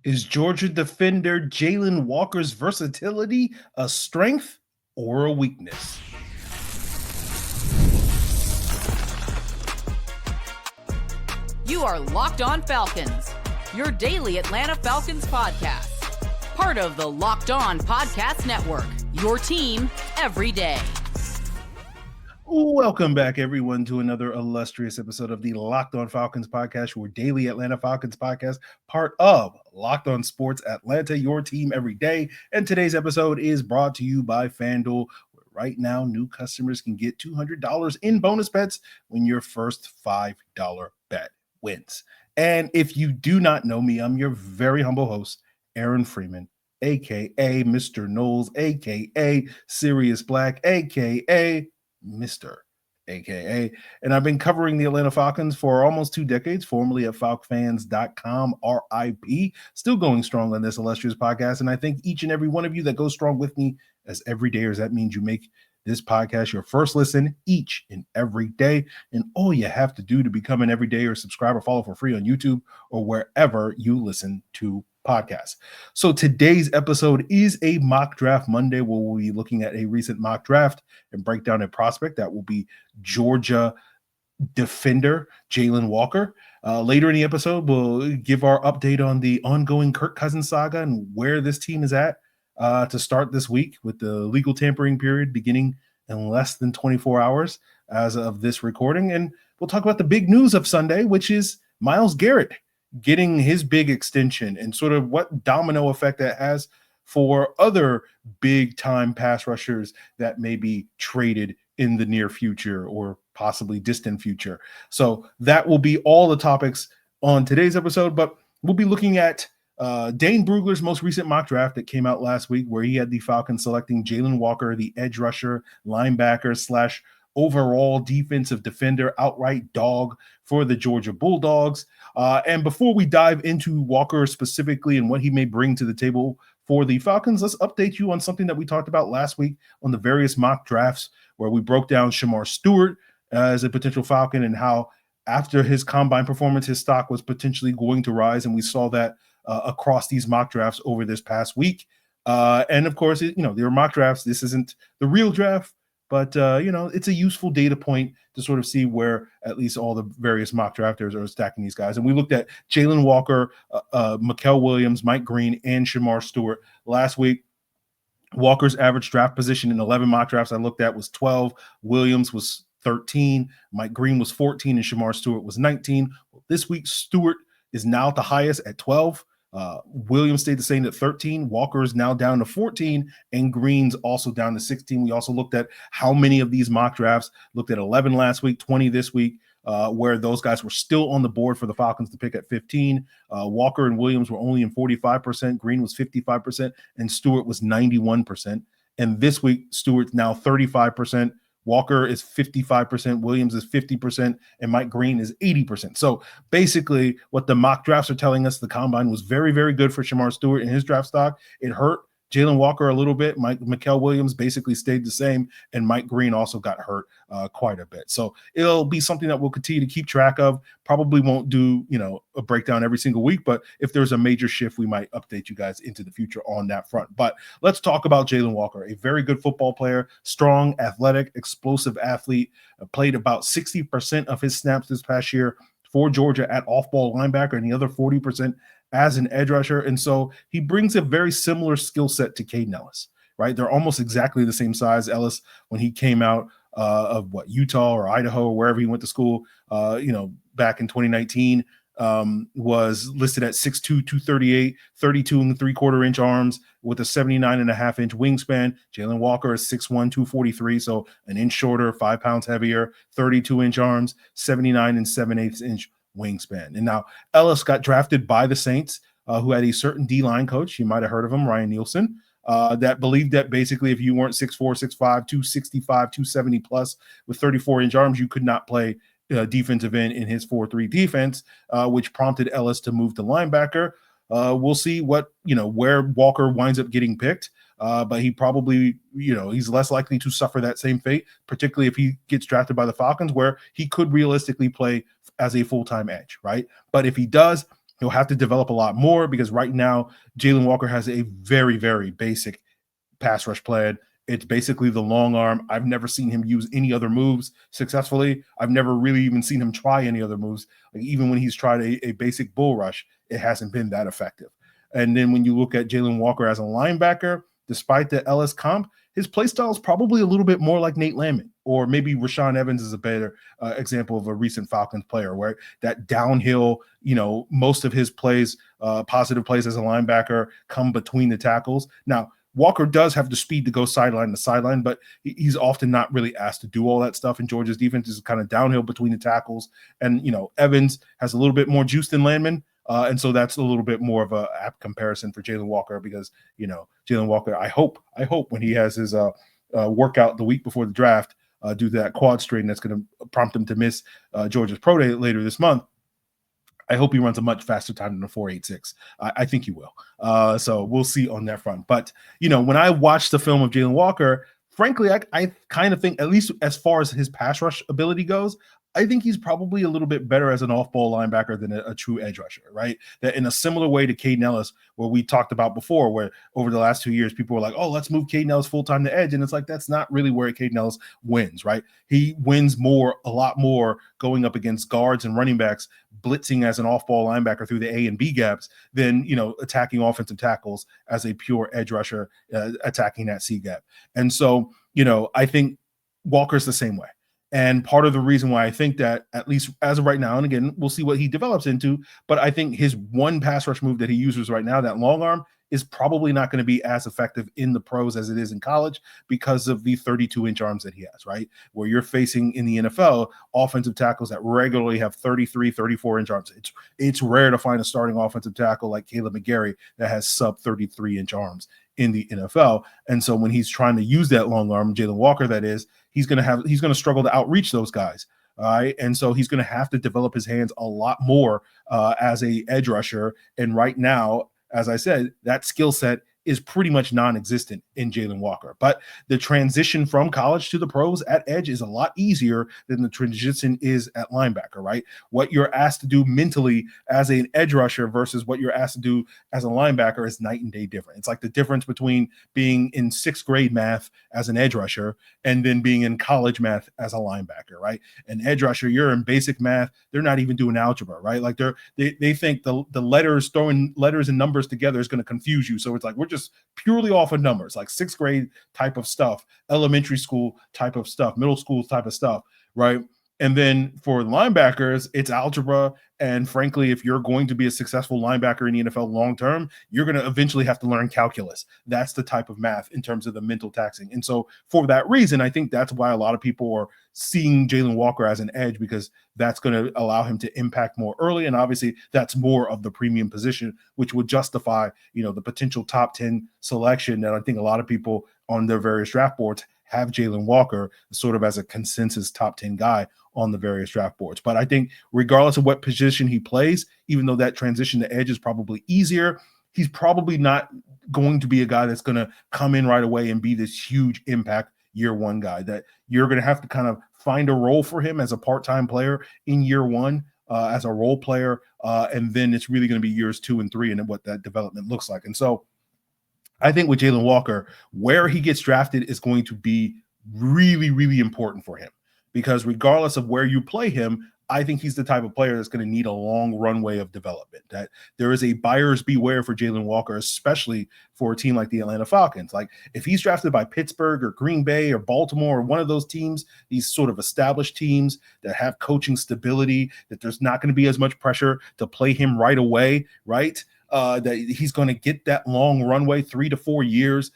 Is Georgia defender Jalen Walker's versatility a strength or a weakness? You are Locked On Falcons, your daily Atlanta Falcons podcast. Part of the Locked On Podcast Network, your team every day. Welcome back, everyone, to another illustrious episode of the Locked On Falcons podcast, your daily Atlanta Falcons podcast, part of Locked On Sports Atlanta, your team every day. And today's episode is brought to you by FanDuel. Right now, new customers can get $200 in bonus bets when your first $5 bet wins. And if you do not know me, I'm your very humble host, Aaron Freeman, aka Mr. Knowles, aka Sirius Black, aka Mr. AKA. And I've been covering the Atlanta Falcons for almost 2 decades, formerly at falcfans.com, RIP. Still going strong on this illustrious podcast. And I thank each and every one of you that goes strong with me as everydayers. That means you make this podcast your first listen each and every day. And all you have to do to become an everydayer, subscribe or follow for free on YouTube or wherever you listen to podcasts. So today's episode is a mock draft Monday where we'll be looking at a recent mock draft and break down a prospect that will be Georgia defender Jalen Walker. Later in the episode, we'll give our update on the ongoing Kirk Cousins saga and where this team is at to start this week with the legal tampering period beginning in less than 24 hours as of this recording. And we'll talk about the big news of Sunday, which is Myles Garrett getting his big extension and sort of what domino effect that has for other big time pass rushers that may be traded in the near future or possibly distant future. So that will be all the topics on today's episode, but we'll be looking at Dane Brugler's most recent mock draft that came out last week, where he had the Falcons selecting Jalen Walker, the edge rusher, linebacker / overall defensive defender, outright dog for the Georgia Bulldogs. And before we dive into Walker specifically and what he may bring to the table for the Falcons, let's update you on something that we talked about last week on the various mock drafts, where we broke down Shemar Stewart as a potential Falcon and how after his combine performance, his stock was potentially going to rise. And we saw that across these mock drafts over this past week. And of course, there are mock drafts. This isn't the real draft, but, it's a useful data point to sort of see where at least all the various mock drafters are stacking these guys. And we looked at Jalen Walker, Micah Williams, Mike Green, and Shemar Stewart last week. Walker's average draft position in 11 mock drafts I looked at was 12. Williams was 13. Mike Green was 14, and Shemar Stewart was 19. Well, this week, Stewart is now at the highest at 12. Williams stayed the same at 13. Walker is now down to 14, and Green's also down to 16. We also looked at how many of these mock drafts, looked at 11 last week, 20 this week, where those guys were still on the board for the Falcons to pick at 15. Walker and Williams were only in 45%. Green was 55%, and Stewart was 91%. And this week, Stewart's now 35%. Walker is 55%, Williams is 50%, and Mike Green is 80%. So basically what the mock drafts are telling us, the combine was very, very good for Shemar Stewart in his draft stock. It hurt Jalen Walker a little bit. Micah Williams basically stayed the same, and Mike Green also got hurt quite a bit. So it'll be something that we'll continue to keep track of. Probably won't do, a breakdown every single week, but if there's a major shift, we might update you guys into the future on that front. But let's talk about Jalen Walker, a very good football player, strong, athletic, explosive athlete, played about 60% of his snaps this past year for Georgia at off-ball linebacker, and the other 40% as an edge rusher. And so he brings a very similar skill set to Caden Ellis, right? They're almost exactly the same size. Ellis, when he came out of Utah or Idaho or wherever he went to school, back in 2019, was listed at 6'2", 238, 32 and 3/4 inch arms with a 79.5-inch wingspan. Jalen Walker is 6'1", 243, so an inch shorter, 5 pounds heavier, 32-inch arms, 79 and 7/8 inch wingspan. And now Ellis got drafted by the Saints, who had a certain D-line coach, you might have heard of him, Ryan Nielsen, that believed that basically if you weren't 6'4", 6'5", 265, 270 plus with 34-inch arms, you could not play defensive end in his 4-3 defense, which prompted Ellis to move to linebacker. We'll see where Walker winds up getting picked. But he probably, he's less likely to suffer that same fate, particularly if he gets drafted by the Falcons, where he could realistically play as a full-time edge, right? But if he does, He'll have to develop a lot more because right now, Jalen Walker has a very, very basic pass rush plan. It's basically the long arm. I've never seen him use any other moves successfully. I've never really even seen him try any other moves. Like even when he's tried a basic bull rush, it hasn't been that effective. And then when you look at Jalen Walker as a linebacker, despite the Ellis comp, his play style is probably a little bit more like Nate Landman, or maybe Rashaan Evans is a better example of a recent Falcons player, where that downhill, most of his plays, positive plays as a linebacker, come between the tackles. Now, Walker does have the speed to go sideline to sideline, but he's often not really asked to do all that stuff. And Georgia's defense is kind of downhill between the tackles. And, Evans has a little bit more juice than Landman. And so that's a little bit more of a apt comparison for Jalen Walker because, Jalen Walker, I hope when he has his workout the week before the draft due to that quad strain that's going to prompt him to miss Georgia's pro day later this month, I hope he runs a much faster time than a 4.86. I think he will. So we'll see on that front. But, when I watched the film of Jalen Walker, frankly, I kind of think, at least as far as his pass rush ability goes, I think he's probably a little bit better as an off-ball linebacker than a true edge rusher, right? That in a similar way to Caden Ellis, where we talked about before, where over the last 2 years, people were like, oh, let's move Caden Ellis full-time to edge. And it's like, that's not really where Caden Ellis wins, right? He wins a lot more going up against guards and running backs, blitzing as an off-ball linebacker through the A and B gaps than, attacking offensive tackles as a pure edge rusher, attacking that C gap. And so, I think Walker's the same way. And part of the reason why I think that, at least as of right now, and again, we'll see what he develops into, but I think his one pass rush move that he uses right now, that long arm, is probably not going to be as effective in the pros as it is in college because of the 32-inch arms that he has, right? Where you're facing in the NFL offensive tackles that regularly have 33, 34-inch arms. It's rare to find a starting offensive tackle like Caleb McGarry that has sub 33-inch arms in the NFL. And so when he's trying to use that long arm, Jalen Walker, that is, he's going to struggle to outreach those guys. All right. And so he's going to have to develop his hands a lot more as a edge rusher. And right now, as I said, that skill set is pretty much non-existent in Jalen Walker. But the transition from college to the pros at edge is a lot easier than the transition is at linebacker, right? What you're asked to do mentally as an edge rusher versus what you're asked to do as a linebacker is night and day different. It's like the difference between being in sixth grade math as an edge rusher and then being in college math as a linebacker, right? An edge rusher, you're in basic math. They're not even doing algebra, right? Like they think the letters, throwing letters and numbers together is going to confuse you. So it's like, we're just purely off of numbers, like sixth grade type of stuff, elementary school type of stuff, middle school type of stuff, right? And then for linebackers, it's algebra. And frankly, if you're going to be a successful linebacker in the NFL long-term, you're going to eventually have to learn calculus. That's the type of math in terms of the mental taxing. And so for that reason, I think that's why a lot of people are seeing Jalen Walker as an edge, because that's going to allow him to impact more early. And obviously that's more of the premium position, which would justify, the potential top 10 selection that I think a lot of people on their various draft boards have Jalen Walker sort of as a consensus top 10 guy on the various draft boards. But I think regardless of what position he plays, even though that transition to edge is probably easier, he's probably not going to be a guy that's going to come in right away and be this huge impact year one guy, that you're going to have to kind of find a role for him as a part-time player in year one, as a role player. And then it's really going to be years 2 and 3 and what that development looks like. And so I think with Jalen Walker, where he gets drafted is going to be really, really important for him, because regardless of where you play him, I think he's the type of player that's going to need a long runway of development. That there is a buyer's beware for Jalen Walker, especially for a team like the Atlanta Falcons. Like if he's drafted by Pittsburgh or Green Bay or Baltimore or one of those teams, these sort of established teams that have coaching stability, that there's not going to be as much pressure to play him right away, right? That he's going to get that long runway, 3 to 4 years.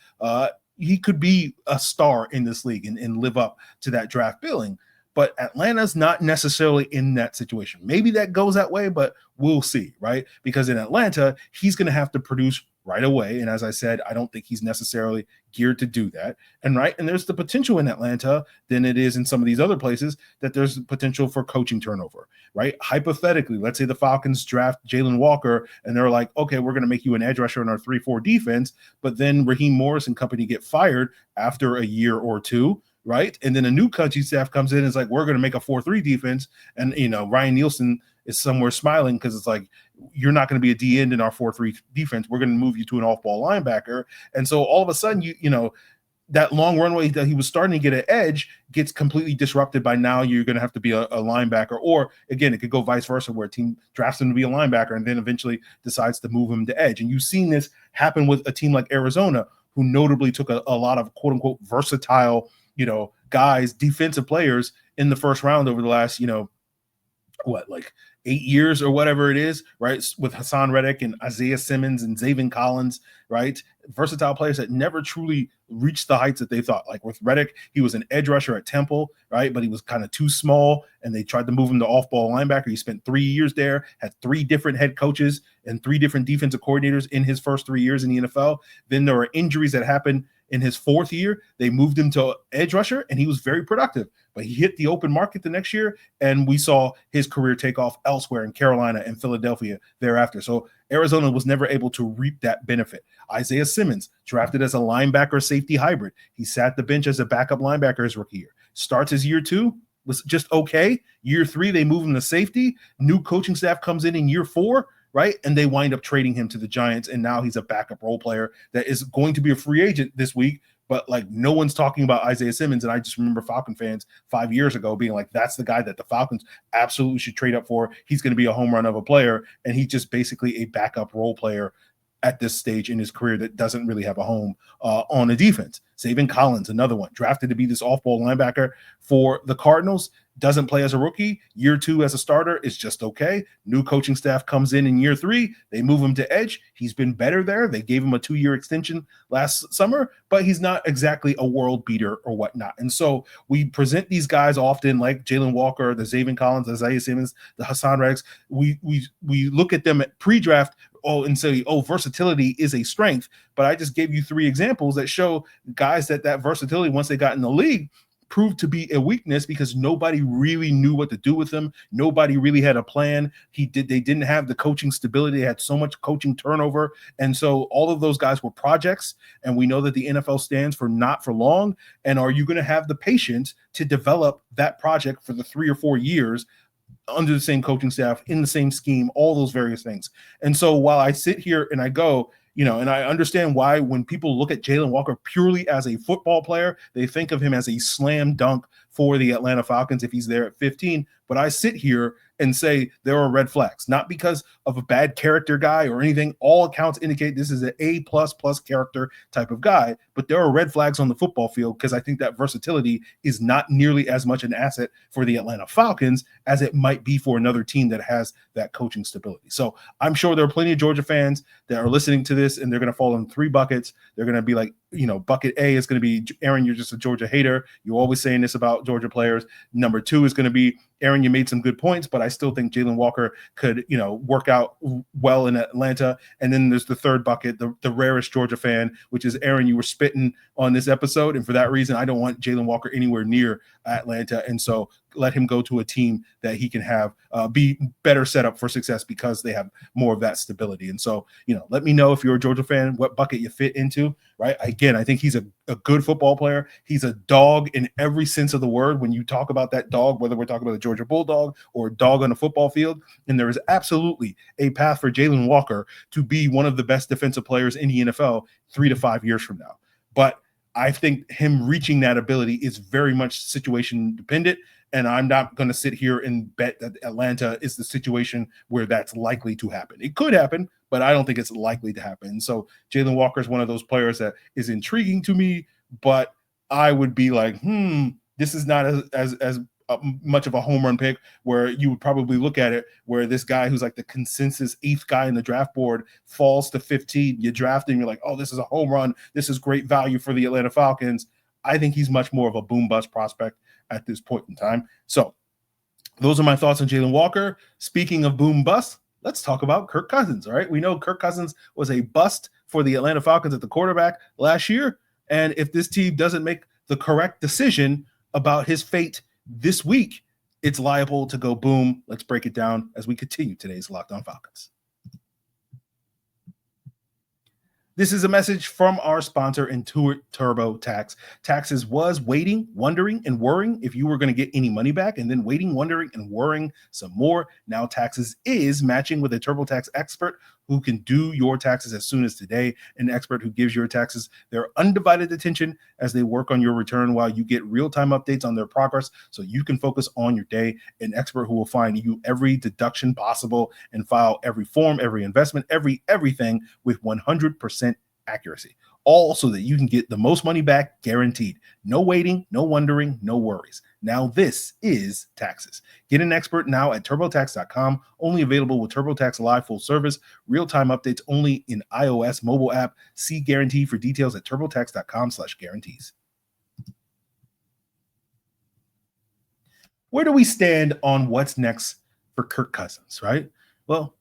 He could be a star in this league and live up to that draft billing. But Atlanta's not necessarily in that situation. Maybe that goes that way, but we'll see, right? Because in Atlanta, he's going to have to produce right away. And as I said, I don't think he's necessarily geared to do that. And there's the potential in Atlanta than it is in some of these other places that there's potential for coaching turnover, right? Hypothetically, let's say the Falcons draft Jalen Walker and they're like, okay, we're going to make you an edge rusher in our 3-4 defense. But then Raheem Morris and company get fired after a year or two, right? And then a new coaching staff comes in and is like, we're going to make a 4-3 defense. And, Ryan Nielsen is somewhere smiling because it's like, you're not going to be a D end in our 4-3 defense. We're going to move you to an off-ball linebacker. And so all of a sudden, that long runway that he was starting to get an edge gets completely disrupted by now you're going to have to be a linebacker. Or, again, it could go vice versa where a team drafts him to be a linebacker and then eventually decides to move him to edge. And you've seen this happen with a team like Arizona, who notably took a lot of quote-unquote versatile, guys, defensive players in the first round over the last, 8 years or whatever it is, right? With Hassan Reddick and Isaiah Simmons and Zaven Collins, right? Versatile players that never truly reached the heights that they thought. Like with Reddick, he was an edge rusher at Temple, right? But he was kind of too small, and they tried to move him to off-ball linebacker. He spent 3 years there, had 3 different head coaches and 3 different defensive coordinators in his first 3 years in the NFL. Then there were injuries that happened in his 4th year. They moved him to edge rusher, and he was very productive. But he hit the open market the next year, and we saw his career take off elsewhere in Carolina and Philadelphia thereafter. So Arizona was never able to reap that benefit. Isaiah Simmons, drafted as a linebacker safety hybrid. He sat the bench as a backup linebacker his rookie year. Starts his year 2, was just okay. Year 3, they move him to safety. New coaching staff comes in year 4, right? And they wind up trading him to the Giants, and now he's a backup role player that is going to be a free agent this week. But like, no one's talking about Isaiah Simmons. And I just remember Falcon fans 5 years ago being like, that's the guy that the Falcons absolutely should trade up for. He's going to be a home run of a player. And he's just basically a backup role player at this stage in his career that doesn't really have a home on a defense. Zaven Collins, another one, drafted to be this off-ball linebacker for the Cardinals. Doesn't play as a rookie. Year 2 as a starter is just okay. New coaching staff comes in year 3. They move him to edge. He's been better there. They gave him a 2-year extension last summer, but he's not exactly a world beater or whatnot. And so we present these guys often like Jalen Walker, the Zaven Collins, the Isaiah Simmons, the Hassan Rex. We look at them at pre-draft and say, versatility is a strength. But I just gave you 3 examples that show guys that versatility, once they got in the league, proved to be a weakness because nobody really knew what to do with him. Nobody really had a plan. They didn't have the coaching stability. They had so much coaching turnover. And so all of those guys were projects. And we know that the NFL stands for not for long. And are you going to have the patience to develop that project for the 3 or 4 years under the same coaching staff, in the same scheme, all those various things? And so while I sit here and I go, and I understand why when people look at Jalen Walker purely as a football player, they think of him as a slam dunk for the Atlanta Falcons if he's there at 15. But I sit here and say there are red flags, not because of a bad character guy or anything. All accounts indicate this is an A++ character type of guy, but there are red flags on the football field because I think that versatility is not nearly as much an asset for the Atlanta Falcons as it might be for another team that has that coaching stability. So I'm sure there are plenty of Georgia fans that are listening to this and they're going to fall in 3 buckets. They're going to be like, bucket A is going to be, Aaron, you're just a Georgia hater. You're always saying this about Georgia players. Number 2 is going to be, Aaron, you made some good points, but I still think Jalen Walker could, work out well in Atlanta. And then there's the 3rd bucket, the rarest Georgia fan, which is, Aaron, you were spitting on this episode. And for that reason, I don't want Jalen Walker anywhere near Atlanta. And so let him go to a team that he can have be better set up for success because they have more of that stability. And so, let me know if you're a Georgia fan, what bucket you fit into, right? Again, I think he's a good football player. He's a dog in every sense of the word. When you talk about that dog, whether we're talking about a Georgia Bulldog or a dog on a football field, and there is absolutely a path for Jalen Walker to be one of the best defensive players in the NFL 3 to 5 years from now. But I think him reaching that ability is very much situation dependent. And I'm not going to sit here and bet that Atlanta is the situation where that's likely to happen. It could happen, but I don't think it's likely to happen. So Jalen Walker is one of those players that is intriguing to me, but I would be like, this is not as much of a home run pick where you would probably look at it where this guy who's like the consensus 8th guy in the draft board falls to 15. You draft him, you're like, oh, this is a home run. This is great value for the Atlanta Falcons. I think he's much more of a boom bust prospect at this point in time. So those are my thoughts on Jalen Walker. Speaking of boom bust, let's talk about Kirk Cousins. All right. We know Kirk Cousins was a bust for the Atlanta Falcons at the quarterback last year. And if this team doesn't make the correct decision about his fate this week, it's liable to go boom. Let's break it down as we continue today's Locked On Falcons. This is a message from our sponsor, Intuit TurboTax. Taxes was waiting, wondering, and worrying if you were going to get any money back, and then waiting, wondering, and worrying some more. Now Taxes is matching with a TurboTax expert who can do your taxes as soon as today, an expert who gives your taxes their undivided attention as they work on your return while you get real-time updates on their progress so you can focus on your day. An expert who will find you every deduction possible and file every form, every investment, everything with 100% accuracy, all so that you can get the most money back guaranteed. No waiting, no wondering, no worries. Now this is Taxes. Get an expert now at TurboTax.com, only available with TurboTax Live full service, real-time updates only in iOS mobile app. See guarantee for details at TurboTax.com/guarantees. Where do we stand on what's next for Kirk Cousins, right? Well,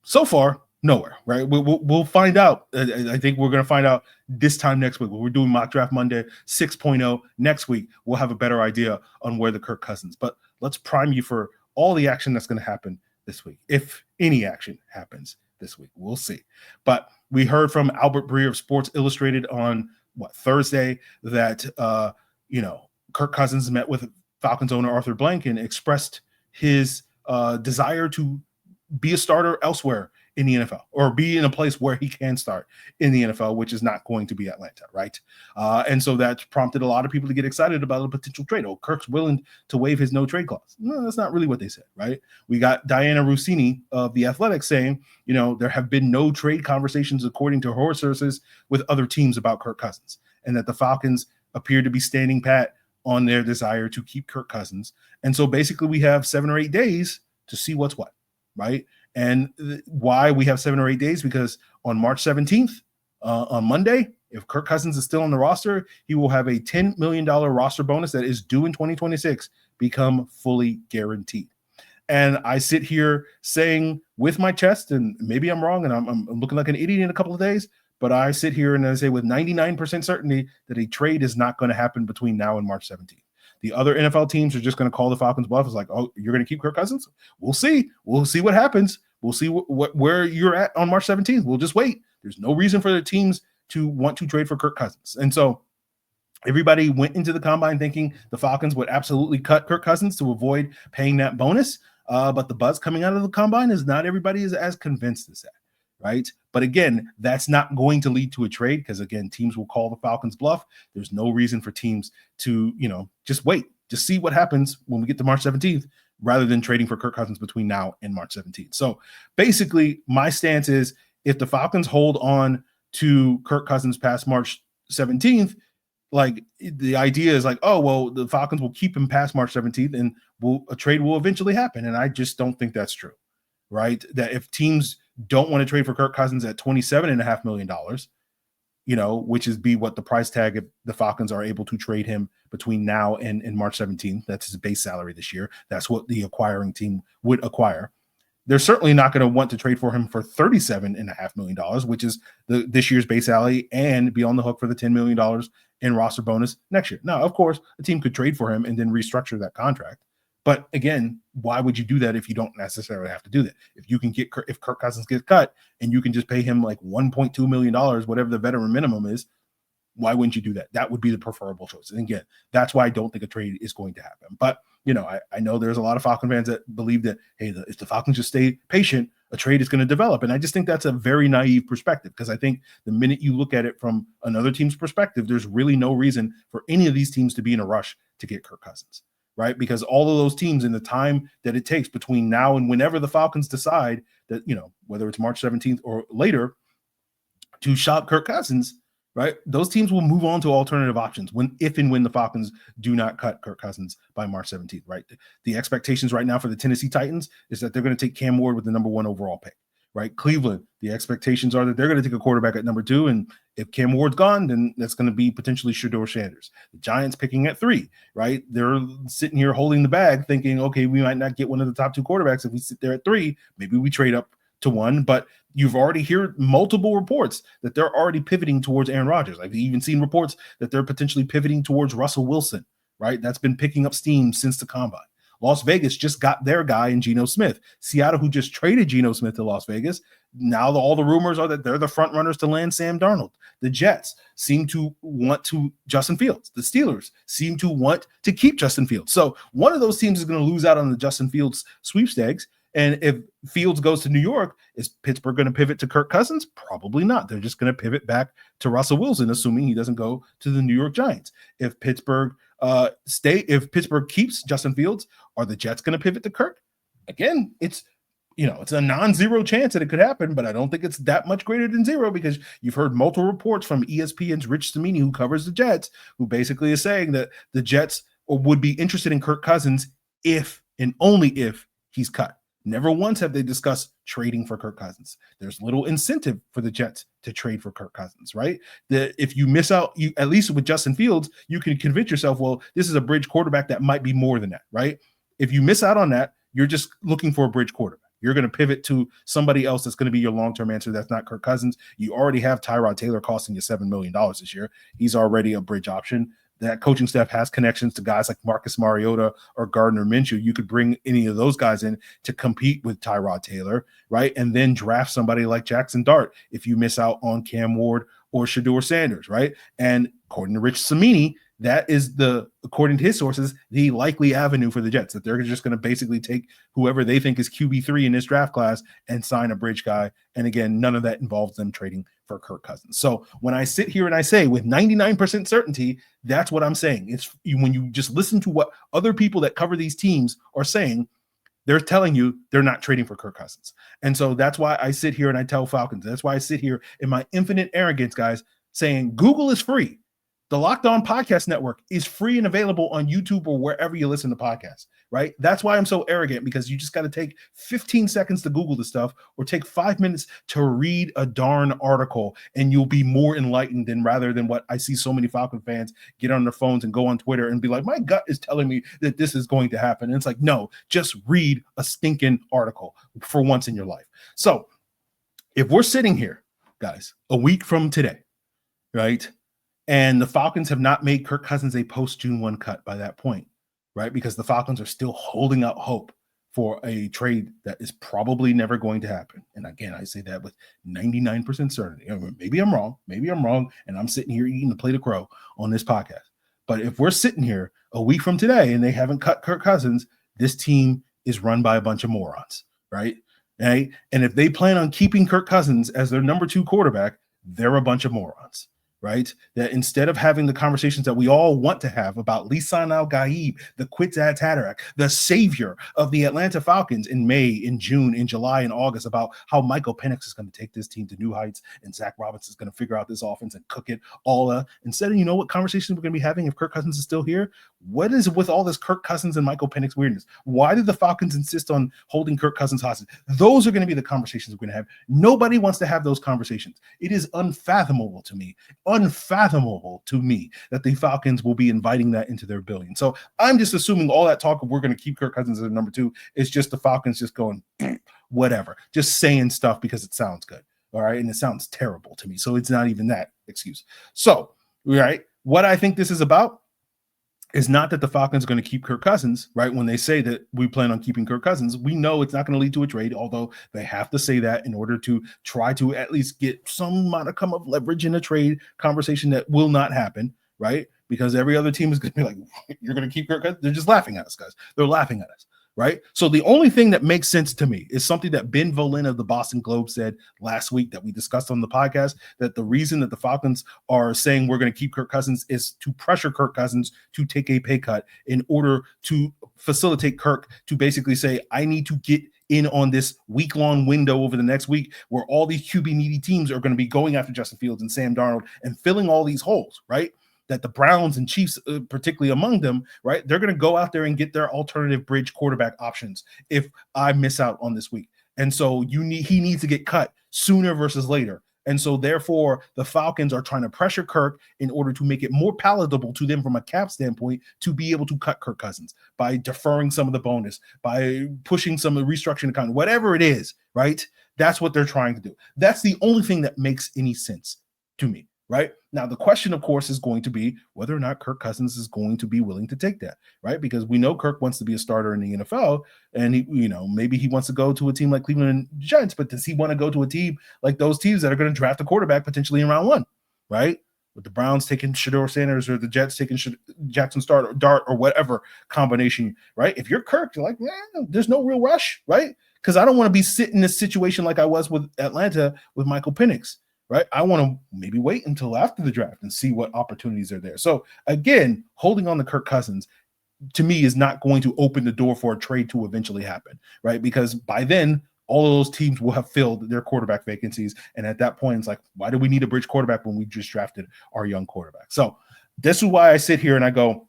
so far, nowhere, right? We'll find out. I think we're going to find out this time next week. We're doing Mock Draft Monday 6.0 next week. We'll have a better idea on where the Kirk Cousins. But let's prime you for all the action that's going to happen this week. If any action happens this week, we'll see. But we heard from Albert Breer of Sports Illustrated on Thursday that Kirk Cousins met with Falcons owner Arthur Blank and expressed his desire to be a starter elsewhere in the NFL, or be in a place where he can start in the NFL, which is not going to be Atlanta, right? And so that prompted a lot of people to get excited about a potential trade. Oh, Kirk's willing to waive his no trade clause. No, that's not really what they said, right? We got Diana Rossini of The Athletic saying, there have been no trade conversations, according to her sources, with other teams about Kirk Cousins, and that the Falcons appear to be standing pat on their desire to keep Kirk Cousins. And so basically we have 7 or 8 days to see what's what, right? And why we have 7 or 8 days, because on March 17th, on Monday, if Kirk Cousins is still on the roster, he will have a $10 million roster bonus that is due in 2026 become fully guaranteed. And I sit here saying with my chest, and maybe I'm wrong, and I'm looking like an idiot in a couple of days, but I sit here and I say with 99% certainty that a trade is not going to happen between now and March 17th. The other NFL teams are just going to call the Falcons bluff. It's like, oh, you're going to keep Kirk Cousins? We'll see. We'll see what happens. We'll see where you're at on March 17th. We'll just wait. There's no reason for the teams to want to trade for Kirk Cousins. And so everybody went into the combine thinking the Falcons would absolutely cut Kirk Cousins to avoid paying that bonus. But the buzz coming out of the combine is not everybody is as convinced as that, right? But again, that's not going to lead to a trade because, again, teams will call the Falcons bluff. There's no reason for teams to, just wait, just see what happens when we get to March 17th rather than trading for Kirk Cousins between now and March 17th. So basically, my stance is if the Falcons hold on to Kirk Cousins past March 17th, like the idea is like, oh, well, the Falcons will keep him past March 17th and a trade will eventually happen. And I just don't think that's true, right? That if teams don't want to trade for Kirk Cousins at $27.5 million, which is what the price tag if the Falcons are able to trade him between now and March 17th. That's his base salary this year. That's what the acquiring team would acquire. They're certainly not going to want to trade for him for $37.5 million, which is this year's base salary, and be on the hook for the $10 million in roster bonus next year. Now, of course, a team could trade for him and then restructure that contract. But again, why would you do that if you don't necessarily have to do that? If you can if Kirk Cousins gets cut and you can just pay him like $1.2 million, whatever the veteran minimum is, why wouldn't you do that? That would be the preferable choice. And again, that's why I don't think a trade is going to happen. But, I know there's a lot of Falcon fans that believe that, hey, if the Falcons just stay patient, a trade is going to develop. And I just think that's a very naive perspective, because I think the minute you look at it from another team's perspective, there's really no reason for any of these teams to be in a rush to get Kirk Cousins. Right? Because all of those teams, in the time that it takes between now and whenever the Falcons decide that, whether it's March 17th or later, to shop Kirk Cousins, right? Those teams will move on to alternative options if and when the Falcons do not cut Kirk Cousins by March 17th, right? The expectations right now for the Tennessee Titans is that they're going to take Cam Ward with the number 1 overall pick, right? Cleveland, the expectations are that they're going to take a quarterback at number 2, and if Cam Ward's gone, then that's going to be potentially Shedeur Sanders. The Giants picking at 3, right? They're sitting here holding the bag thinking, okay, we might not get one of the top 2 quarterbacks if we sit there at 3. Maybe we trade up to 1, but you've already heard multiple reports that they're already pivoting towards Aaron Rodgers. I've even seen reports that they're potentially pivoting towards Russell Wilson, right? That's been picking up steam since the combine. Las Vegas just got their guy in Geno Smith. Seattle, who just traded Geno Smith to Las Vegas, now all the rumors are that they're the front runners to land Sam Darnold. The Jets seem to want to Justin Fields. The Steelers seem to want to keep Justin Fields. So one of those teams is going to lose out on the Justin Fields sweepstakes. And if Fields goes to New York, is Pittsburgh going to pivot to Kirk Cousins? Probably not. They're just going to pivot back to Russell Wilson, assuming he doesn't go to the New York Giants. If Pittsburgh keeps Justin Fields, are the Jets going to pivot to Kirk? Again, it's a non-zero chance that it could happen, but I don't think it's that much greater than zero, because you've heard multiple reports from ESPN's Rich Cimini, who covers the Jets, who basically is saying that the Jets would be interested in Kirk Cousins if and only if he's cut. Never once have they discussed trading for Kirk Cousins. There's little incentive for the Jets to trade for Kirk Cousins, right? If you miss out, at least with Justin Fields, you can convince yourself, well, this is a bridge quarterback that might be more than that, right? If you miss out on that, you're just looking for a bridge quarterback. You're going to pivot to somebody else that's going to be your long-term answer. That's not Kirk Cousins. You already have Tyrod Taylor costing you $7 million this year. He's already a bridge option. That coaching staff has connections to guys like Marcus Mariota or Gardner Minshew. You could bring any of those guys in to compete with Tyrod Taylor, right? And then draft somebody like Jackson Dart if you miss out on Cam Ward or Shedeur Sanders, right? And according to Rich Cimini, that is according to his sources, the likely avenue for the Jets, that they're just going to basically take whoever they think is QB3 in this draft class and sign a bridge guy. And again, none of that involves them trading for Kirk Cousins. So when I sit here and I say with 99% certainty, that's what I'm saying. It's when you just listen to what other people that cover these teams are saying, they're telling you they're not trading for Kirk Cousins. And so that's why I sit here and I tell Falcons. That's why I sit here in my infinite arrogance, guys, saying Google is free. The Locked On Podcast Network is free and available on YouTube or wherever you listen to podcasts, right? That's why I'm so arrogant, because you just got to take 15 seconds to Google the stuff or take 5 minutes to read a darn article, and you'll be more enlightened rather than what I see so many Falcon fans get on their phones and go on Twitter and be like, my gut is telling me that this is going to happen. And it's like, no, just read a stinking article for once in your life. So if we're sitting here, guys, a week from today, right? And the Falcons have not made Kirk Cousins a post-June 1 cut by that point, right? Because the Falcons are still holding out hope for a trade that is probably never going to happen. And again, I say that with 99% certainty. Maybe I'm wrong, and I'm sitting here eating a plate of crow on this podcast. But if we're sitting here a week from today and they haven't cut Kirk Cousins, this team is run by a bunch of morons, right? And if they plan on keeping Kirk Cousins as their number 2 quarterback, they're a bunch of morons. Right? That instead of having the conversations that we all want to have about Lisan Al-Gaib, the Kwitzad Haderach, the savior of the Atlanta Falcons in May, in June, in July, and August, about how Michael Penix is going to take this team to new heights and Zach Robinson is going to figure out this offense and cook it all. Instead of, what conversations we're going to be having if Kirk Cousins is still here? What is with all this Kirk Cousins and Michael Penix weirdness? Why did the Falcons insist on holding Kirk Cousins hostage? Those are going to be the conversations we're going to have. Nobody wants to have those conversations. It is unfathomable to me that the Falcons will be inviting that into their building. So I'm just assuming all that talk of we're going to keep Kirk Cousins as number 2 is just the Falcons just going, whatever, just saying stuff because it sounds good. All right. And it sounds terrible to me. So it's not even that excuse. So, right, what I think this is about is not that the Falcons are going to keep Kirk Cousins, right? When they say that we plan on keeping Kirk Cousins, we know it's not going to lead to a trade, although they have to say that in order to try to at least get some modicum of leverage in a trade conversation that will not happen, right? Because every other team is going to be like, you're going to keep Kirk Cousins? They're just laughing at us, guys. They're laughing at us. Right. So the only thing that makes sense to me is something that Ben Volin of the Boston Globe said last week that we discussed on the podcast, that the reason that the Falcons are saying we're going to keep Kirk Cousins is to pressure Kirk Cousins to take a pay cut in order to facilitate Kirk to basically say, I need to get in on this week-long window over the next week where all these QB needy teams are going to be going after Justin Fields and Sam Darnold and filling all these holes, right? That the Browns and Chiefs, particularly among them, right, they're going to go out there and get their alternative bridge quarterback options if I miss out on this week. And so he needs to get cut sooner versus later. And so therefore, the Falcons are trying to pressure Kirk in order to make it more palatable to them from a cap standpoint to be able to cut Kirk Cousins by deferring some of the bonus, by pushing some of the restructuring account, whatever it is, right? That's what they're trying to do. That's the only thing that makes any sense to me. right? Now, the question, of course, is going to be whether or not Kirk Cousins is going to be willing to take that, right? Because we know Kirk wants to be a starter in the NFL, and maybe he wants to go to a team like Cleveland Giants, but does he want to go to a team like those teams that are going to draft a quarterback potentially in round one, right? With the Browns taking Shedeur Sanders or the Jets taking Jackson Dart or whatever combination, right? If you're Kirk, you're like, there's no real rush, right? Because I don't want to be sitting in a situation like I was with Atlanta with Michael Penix, right? I want to maybe wait until after the draft and see what opportunities are there. So again, holding on to Kirk Cousins to me is not going to open the door for a trade to eventually happen, right? Because by then, all of those teams will have filled their quarterback vacancies. And at that point, it's like, why do we need a bridge quarterback when we just drafted our young quarterback? So this is why I sit here and I go,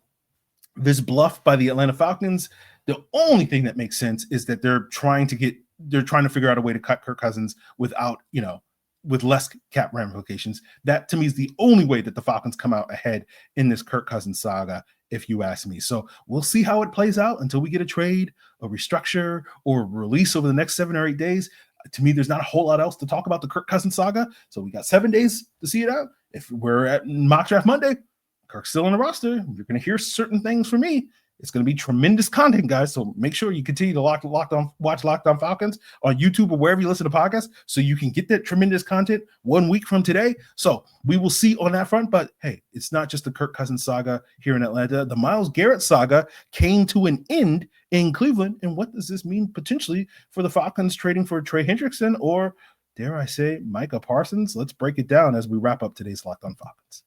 this bluff by the Atlanta Falcons, the only thing that makes sense is that they're trying to figure out a way to cut Kirk Cousins without, with less cap ramifications. That to me is the only way that the Falcons come out ahead in this Kirk Cousins saga, if you ask me. So we'll see how it plays out until we get a trade, a restructure, or a release over the next 7 or 8 days. To me, there's not a whole lot else to talk about the Kirk Cousins saga. So we got 7 days to see it out. If we're at mock draft Monday, Kirk's still on the roster. You're going to hear certain things from me. It's going to be tremendous content, guys. So make sure you continue to watch Locked On Falcons on YouTube or wherever you listen to podcasts so you can get that tremendous content 1 week from today. So we will see on that front. But hey, it's not just the Kirk Cousins saga here in Atlanta. The Myles Garrett saga came to an end in Cleveland. And what does this mean potentially for the Falcons trading for Trey Hendrickson or, dare I say, Micah Parsons? Let's break it down as we wrap up today's Locked On Falcons.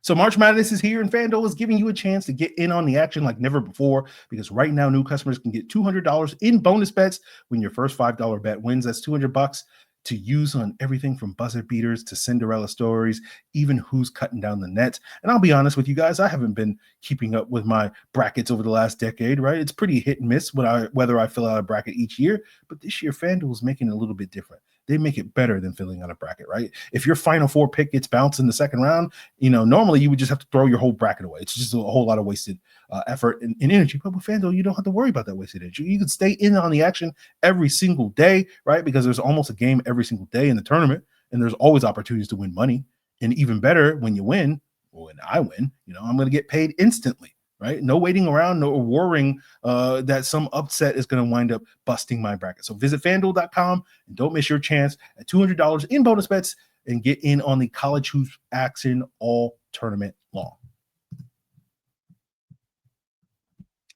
So March Madness is here, and FanDuel is giving you a chance to get in on the action like never before, because right now new customers can get $200 in bonus bets when your first $5 bet wins. That's $200 to use on everything from buzzer beaters to Cinderella stories, even who's cutting down the nets. And I'll be honest with you guys, I haven't been keeping up with my brackets over the last decade, right? It's pretty hit and miss whether I fill out a bracket each year, but this year FanDuel is making it a little bit different. They make it better than filling out a bracket, right? If your final four pick gets bounced in the second round, normally you would just have to throw your whole bracket away. It's just a whole lot of wasted effort and energy. But with FanDuel, you don't have to worry about that wasted energy. You can stay in on the action every single day, right? Because there's almost a game every single day in the tournament, and there's always opportunities to win money. And even better, when you win, or when I win, I'm going to get paid instantly. Right? No waiting around, no worrying that some upset is going to wind up busting my bracket. So visit FanDuel.com and don't miss your chance at $200 in bonus bets and get in on the college hoops action all tournament long.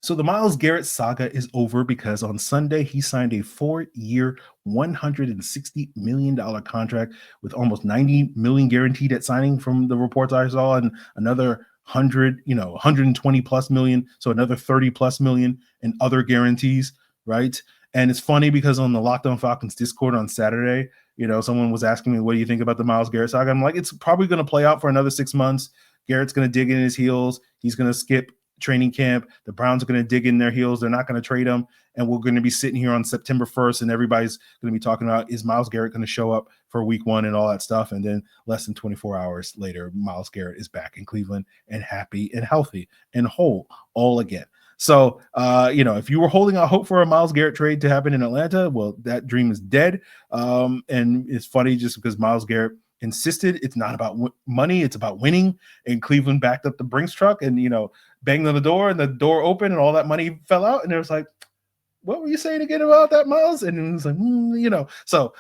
So the Myles Garrett saga is over because on Sunday he signed a 4-year, $160 million contract with almost $90 million guaranteed at signing from the reports I saw, and another 120 plus million, so another 30 plus million in other guarantees, right? And it's funny because on the Locked On Falcons Discord on Saturday, someone was asking me, what do you think about the Myles Garrett saga? I'm like, it's probably going to play out for another 6 months. Garrett's going to dig in his heels. He's going to skip training camp. The Browns are going to dig in their heels. They're not going to trade him. And we're going to be sitting here on September 1st, and everybody's going to be talking about, is Myles Garrett going to show up for week one and all that stuff? And then less than 24 hours later, Myles Garrett is back in Cleveland and happy and healthy and whole all again. So, if you were holding out hope for a Myles Garrett trade to happen in Atlanta, well, that dream is dead. And it's funny just because Myles Garrett insisted it's not about money, it's about winning. And Cleveland backed up the Brinks truck and, banged on the door, and the door opened and all that money fell out. And it was like, what were you saying again about that, Myles? And it was like, so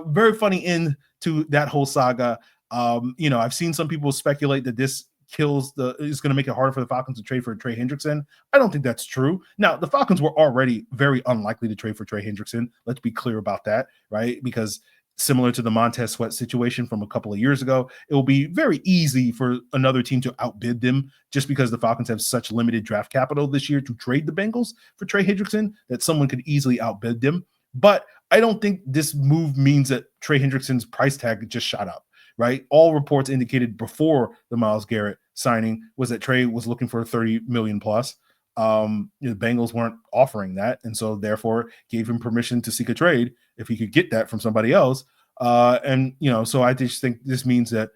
very funny end to that whole saga. I've seen some people speculate that this is going to make it harder for the Falcons to trade for Trey Hendrickson. I don't think that's true. Now, the Falcons were already very unlikely to trade for Trey Hendrickson. Let's be clear about that, right? Because similar to the Montez Sweat situation from a couple of years ago, it will be very easy for another team to outbid them just because the Falcons have such limited draft capital this year to trade the Bengals for Trey Hendrickson that someone could easily outbid them. But I don't think this move means that Trey Hendrickson's price tag just shot up, right? All reports indicated before the Myles Garrett signing was that Trey was looking for 30 million plus. The Bengals weren't offering that, and so therefore gave him permission to seek a trade if he could get that from somebody else. So I just think this means that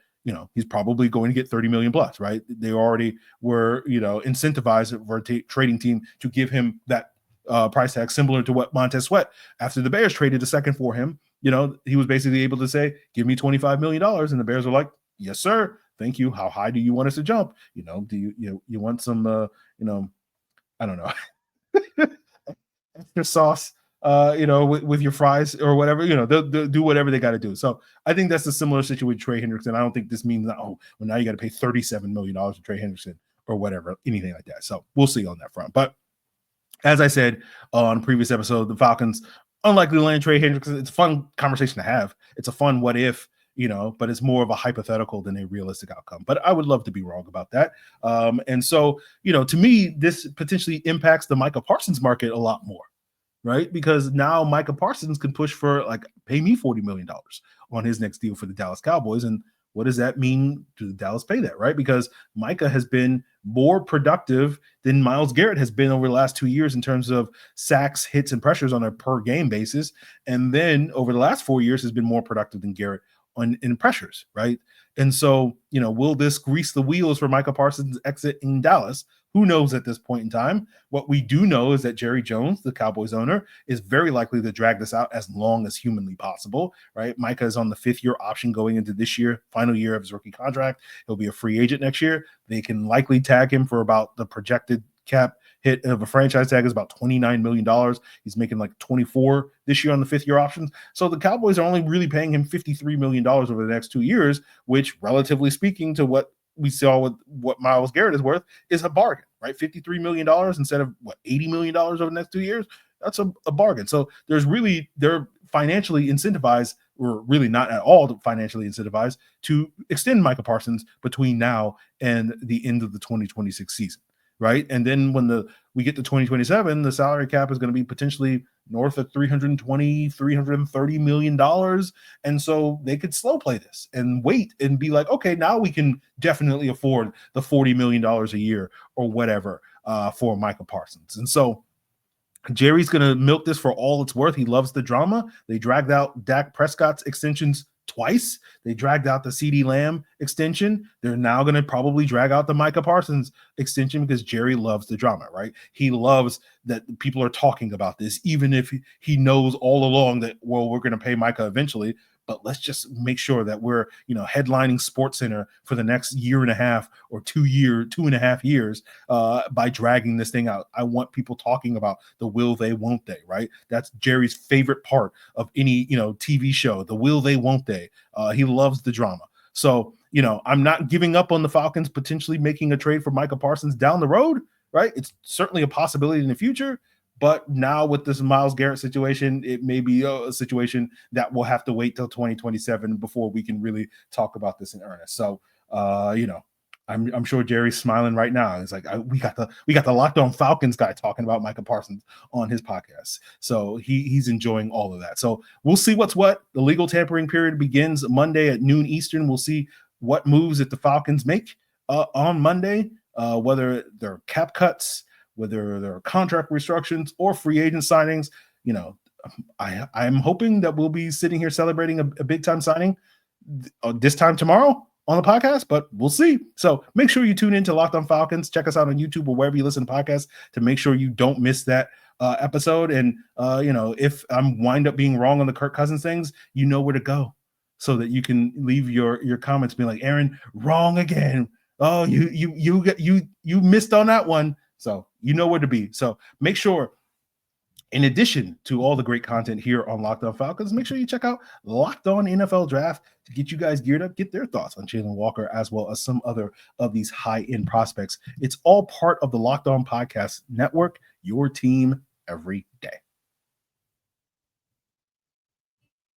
he's probably going to get 30 million plus, right? They already were incentivized for a trading team to give him that price tag, similar to what Montez Sweat after the Bears traded a second for him. he was basically able to say, give me $25 million. And the Bears were like, yes, sir. Thank you. How high do you want us to jump? Do you want some, I don't know, extra sauce, with your fries or whatever, they'll do whatever they got to do. So I think that's a similar situation with Trey Hendrickson. I don't think this means that, now you got to pay $37 million to Trey Hendrickson or whatever, anything like that. So we'll see on that front. But as I said on a previous episode, the Falcons unlikely to land Trey Hendrickson. It's a fun conversation to have. It's a fun what if, but it's more of a hypothetical than a realistic outcome. But I would love to be wrong about that. And so, to me, this potentially impacts the Micah Parsons market a lot more, right? Because now Micah Parsons can push for, pay me $40 million on his next deal for the Dallas Cowboys. And what does that mean to Dallas pay that, right? Because Micah has been more productive than Myles Garrett has been over the last 2 years in terms of sacks, hits, and pressures on a per game basis. And then over the last 4 years has been more productive than Garrett in pressures, right? And so, will this grease the wheels for Micah Parsons' exit in Dallas? Who knows at this point in time? What we do know is that Jerry Jones, the Cowboys owner, is very likely to drag this out as long as humanly possible, right? Micah is on the 5th-year option going into this year, final year of his rookie contract. He'll be a free agent next year. They can likely tag him for about the projected cap hit of a franchise tag is about $29 million. He's making 24 this year on the 5th-year options. So the Cowboys are only really paying him $53 million over the next 2 years, which, relatively speaking to what we saw with what Myles Garrett is worth, is a bargain, right? $53 million instead of $80 million over the next 2 years. That's a bargain. So they're financially incentivized, or really not at all financially incentivized, to extend Micah Parsons between now and the end of the 2026 season. Right. And then when we get to 2027, the salary cap is going to be potentially north of $330 million. And so they could slow play this and wait and be like, okay, now we can definitely afford the $40 million a year or whatever for Micah Parsons. And so Jerry's going to milk this for all it's worth. He loves the drama. They dragged out Dak Prescott's extensions twice. They dragged out the CeeDee Lamb extension. They're now going to probably drag out the Micah Parsons extension because Jerry loves the drama, right? He loves that people are talking about this, even if he knows all along that, well, we're going to pay Micah eventually, but let's just make sure that we're, headlining SportsCenter for the next year and a half or 2.5 years by dragging this thing out. I want people talking about the will they, won't they, right? That's Jerry's favorite part of any, TV show, the will they, won't they. He loves the drama. So, I'm not giving up on the Falcons potentially making a trade for Micah Parsons down the road, right? It's certainly a possibility in the future. But now with this Myles Garrett situation, it may be a situation that we'll have to wait till 2027 before we can really talk about this in earnest. So, I'm sure Jerry's smiling right now. It's like we got the Locked On Falcons guy talking about Micah Parsons on his podcast. So he's enjoying all of that. So we'll see what's what. The legal tampering period begins Monday at noon Eastern. We'll see what moves that the Falcons make on Monday, whether they're cap cuts, whether there are contract restructurings or free agent signings. I'm hoping that we'll be sitting here celebrating a big time signing this time tomorrow on the podcast, but we'll see. So make sure you tune in to Locked On Falcons. Check us out on YouTube or wherever you listen to podcasts to make sure you don't miss that episode. And, if I'm wind up being wrong on the Kirk Cousins things, you know where to go so that you can leave your comments being like, Aaron, wrong again. Oh, you missed on that one. So you know where to be. So make sure, in addition to all the great content here on Locked On Falcons, make sure you check out Locked On NFL Draft to get you guys geared up, get their thoughts on Jalon Walker, as well as some other of these high-end prospects. It's all part of the Locked On Podcast Network, your team every day.